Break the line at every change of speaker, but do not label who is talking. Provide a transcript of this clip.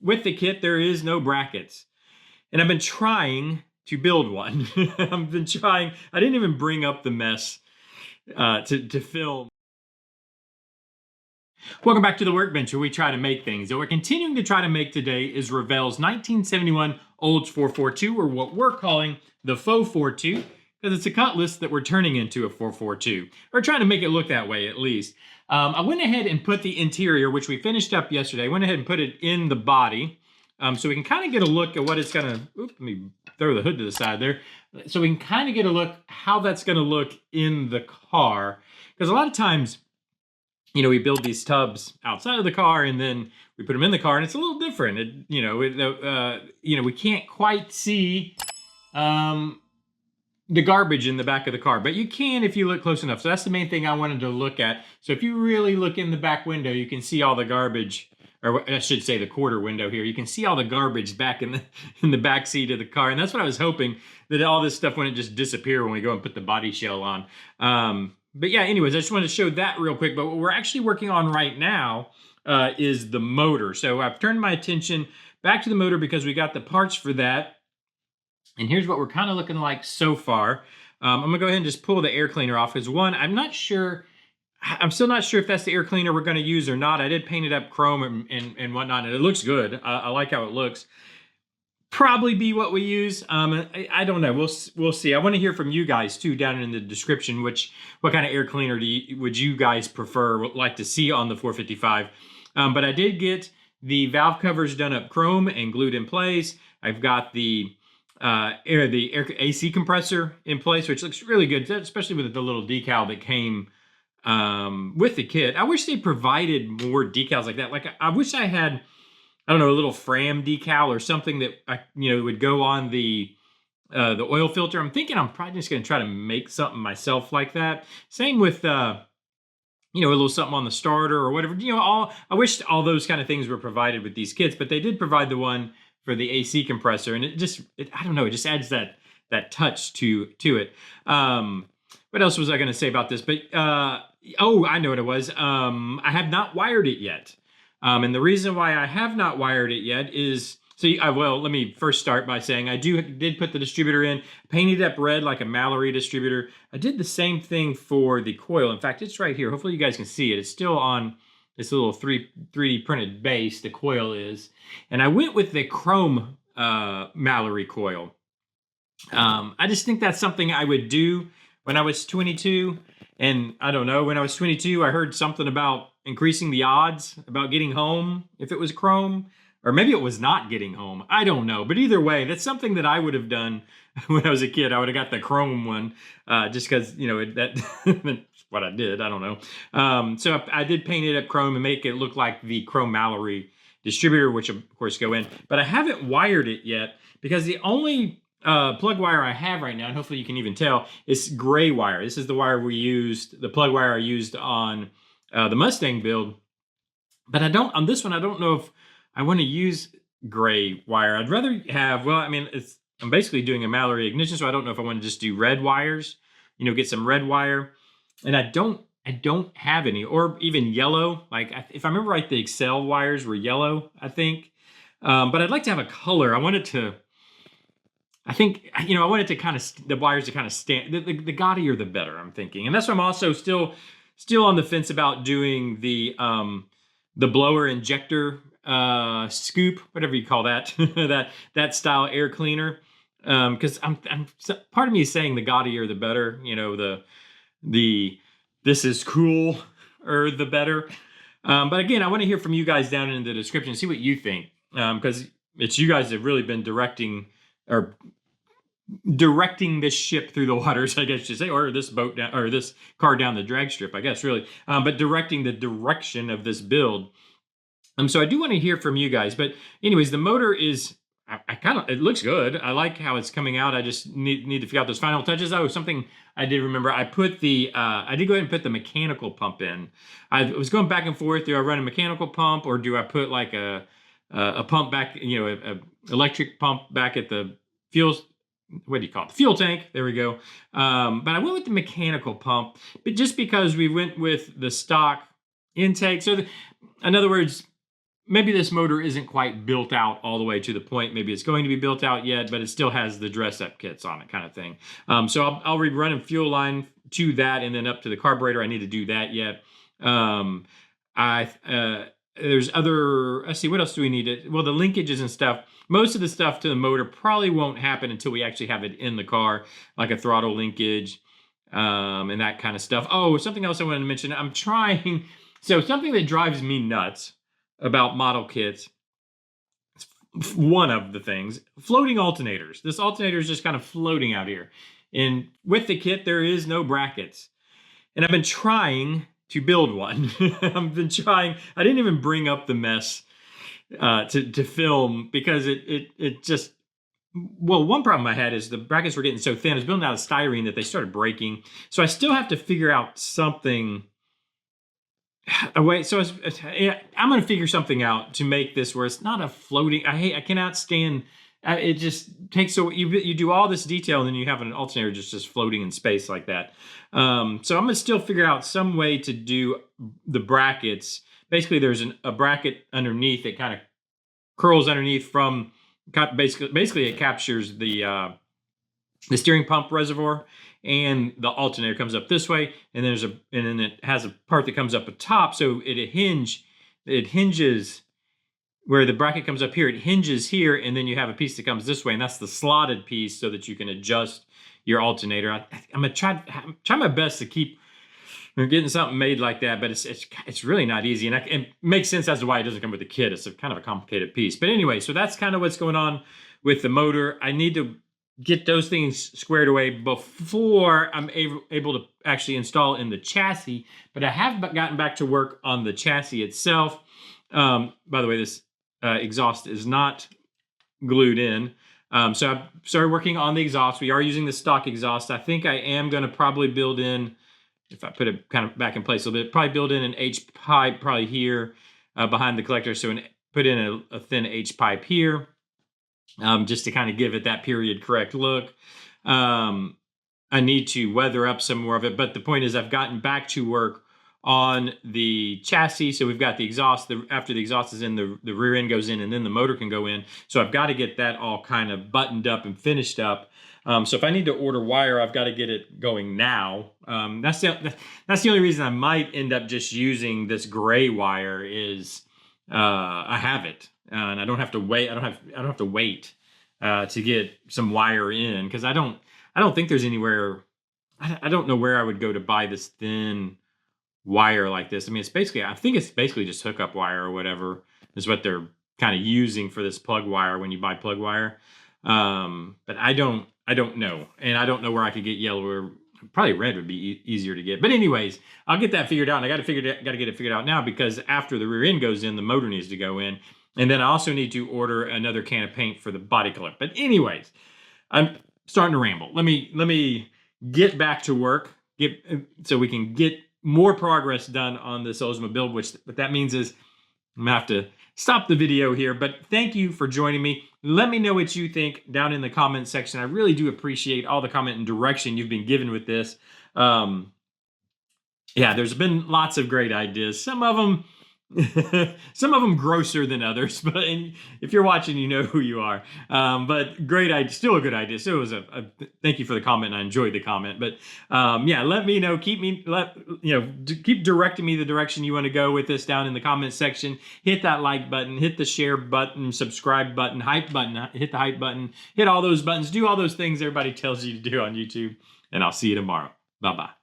with the kit, there is no brackets. And I've been trying to build one. I've been trying. I didn't even bring up the mess to film. Welcome back to the workbench where we try to make things. What we're continuing to try to make today is Revell's 1971 Olds 442, or what we're calling the Faux 42, because it's a Cutlass that we're turning into a 442, or trying to make it look that way at least. I went ahead and put the interior, which we finished up yesterday, I went ahead and put it in the body, so we can kind of get a look at what it's gonna, let me throw the hood to the side there, so we can kind of get a look how that's gonna look in the car, because a lot of times, you know, we build these tubs outside of the car and then we put them in the car and it's a little different. We can't quite see the garbage in the back of the car, but you can if you look close enough. So that's the main thing I wanted to look at. So if you really look in the back window, you can see all the garbage, or I should say the quarter window here. You can see all the garbage back in the back seat of the car. And that's what I was hoping, that all this stuff wouldn't just disappear when we go and put the body shell on. But yeah, anyways, I just wanted to show that real quick. But what we're actually working on right now is the motor. So I've turned my attention back to the motor because we got the parts for that. And here's what we're kind of looking like so far. I'm gonna go ahead and just pull the air cleaner off, because one, I'm still not sure if that's the air cleaner we're gonna use or not. I did paint it up chrome and whatnot, and it looks good. I like how it looks. Probably be what we use. I don't know. We'll see. I want to hear from you guys too down in the description. What kind of air cleaner would you guys prefer, like to see on the 455? But I did get the valve covers done up chrome and glued in place. I've got the air AC compressor in place, which looks really good, especially with the little decal that came with the kit. I wish they provided more decals like that. Like I wish I had, I don't know, a little Fram decal or something that would go on the oil filter. I'm thinking I'm probably just going to try to make something myself like that. Same with a little something on the starter or whatever. I wish all those kind of things were provided with these kits, but they did provide the one for the AC compressor, and I don't know, it just adds that touch to it. What else was I going to say about this? But oh, I know what it was. I have not wired it yet. And the reason why I have not wired it yet is, let me first start by saying I did put the distributor in, painted up red like a Mallory distributor. I did the same thing for the coil. In fact, it's right here. Hopefully you guys can see it. It's still on this little 3D printed base, the coil is. And I went with the chrome Mallory coil. I just think that's something I would do when I was 22. And I don't know, when I was 22, I heard something about increasing the odds about getting home if it was chrome, or maybe it was not getting home. I don't know. But either way, that's something that I would have done when I was a kid. I would have got the chrome one just because, that's what I did. I don't know. So I did paint it up chrome and make it look like the chrome Mallory distributor, which of course go in. But I haven't wired it yet because the only plug wire I have right now, and hopefully you can even tell, is gray wire. This is the wire the plug wire I used on the Mustang build. But on this one, I don't know if I want to use gray wire. I'd rather have, I'm basically doing a Mallory ignition, so I don't know if I want to just do red wires, get some red wire. And I don't have any, or even yellow. Like, if I remember right, the Excel wires were yellow, I think. But I'd like to have a color. I want it to kind of, the wires to kind of stand, the gaudier the better, I'm thinking. And that's why I'm also still on the fence about doing the blower injector scoop, whatever you call that, that style air cleaner. Because part of me is saying the gaudier the better, this is cool or the better. But again, I want to hear from you guys down in the description, see what you think. Because it's you guys that have really been directing this ship through the waters, I guess you say, or this boat down, or this car down the drag strip, I guess, really. But directing the direction of this build. So I do want to hear from you guys. But anyways, the motor is, it looks good. I like how it's coming out. I just need to figure out those final touches. Oh, something I did remember. I did go ahead and put the mechanical pump in. I was going back and forth. Do I run a mechanical pump, or do I put like a pump back, a electric pump back at the fuel, what do you call it? The fuel tank. There we go. But I went with the mechanical pump, but just because we went with the stock intake. So in other words, maybe this motor isn't quite built out all the way to the point. Maybe it's going to be built out yet, but it still has the dress-up kits on it, kind of thing. So I'll be running fuel line to that and then up to the carburetor. I need to do that yet. There's other, let's see, what else do we need? Well, the linkages and stuff, most of the stuff to the motor probably won't happen until we actually have it in the car, like a throttle linkage and that kind of stuff. Oh, something else I wanted to mention. I'm trying, so something that drives me nuts about model kits, one of the things, floating alternators. This alternator is just kind of floating out here. And with the kit, there is no brackets. And I've been trying to build one. I've been trying. I didn't even bring up the mess to film because it just, well, one problem I had is the brackets were getting so thin. I was building out of styrene that they started breaking. So I still have to figure out something, a way. So I'm going to figure something out to make this where it's not a floating. I cannot stand. It just takes, so you do all this detail and then you have an alternator just floating in space like that. So I'm going to still figure out some way to do the brackets. Basically, there's a bracket underneath that kind of curls underneath from, basically it captures the steering pump reservoir, and the alternator comes up this way, and then it has a part that comes up atop, so it hinges where the bracket comes up here. It hinges here, and then you have a piece that comes this way, and that's the slotted piece so that you can adjust your alternator. I'm gonna try my best to keep getting something made like that, but it's really not easy, and it makes sense as to why it doesn't come with the kit. It's kind of a complicated piece, but anyway, so that's kind of what's going on with the motor. I need to get those things squared away before I'm able to actually install in the chassis, but I have gotten back to work on the chassis itself. By the way, this exhaust is not glued in. So I started working on the exhaust. We are using the stock exhaust. I think I am going to probably build in, if I put it kind of back in place a little bit, probably build in an H pipe probably here behind the collector. So put in a thin H pipe here just to kind of give it that period correct look. I need to weather up some more of it. But the point is I've gotten back to work on the chassis. So we've got the exhaust. After the exhaust is in, the rear end goes in, and then the motor can go in. So I've got to get that all kind of buttoned up and finished up. So if I need to order wire, I've got to get it going now. That's the only reason I might end up just using this gray wire is I have it, and I don't have to wait. I don't have to wait to get some wire in, because I don't think there's anywhere. I don't know where I would go to buy this thin wire like this. I mean, I think it's basically just hookup wire or whatever is what they're kind of using for this plug wire when you buy plug wire. But I don't know, and I don't know where I could get yellow, or probably red would be easier to get. But anyways, I'll get that figured out, and I got to get it figured out now, because after the rear end goes in, the motor needs to go in, and then I also need to order another can of paint for the body color. But anyways, I'm starting to ramble. Let me get back to work, so we can get more progress done on this Oldsmobile build, what that means is I'm gonna have to stop the video here. But thank you for joining me. Let me know what you think down in the comment section. I really do appreciate all the comment and direction you've been given with this. Yeah, there's been lots of great ideas. Some of them grosser than others, but if you're watching, you know who you are. But great idea, still a good idea. So it was thank you for the comment, and I enjoyed the comment. But yeah, let me know. Keep directing me the direction you want to go with this down in the comment section. Hit that like button, hit the share button, subscribe button, hype button, hit the hype button, hit all those buttons, do all those things everybody tells you to do on YouTube. And I'll see you tomorrow. Bye-bye.